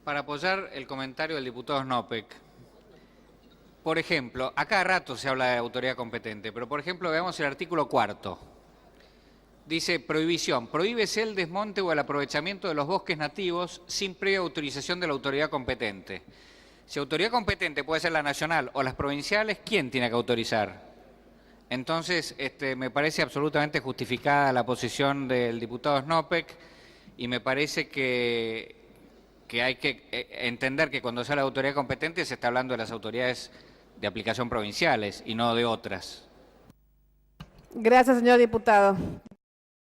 Para apoyar el comentario del diputado Snopek, por ejemplo, a cada rato se habla de autoridad competente, pero por ejemplo veamos el artículo 4. Dice prohibición, prohíbese el desmonte o el aprovechamiento de los bosques nativos sin previa autorización de la autoridad competente. Si autoridad competente puede ser la nacional o las provinciales, ¿quién tiene que autorizar? Entonces, me parece absolutamente justificada la posición del diputado Snopek y me parece que hay que entender que cuando se habla de autoridad competente se está hablando de las autoridades de aplicación provinciales y no de otras. Gracias, señor diputado.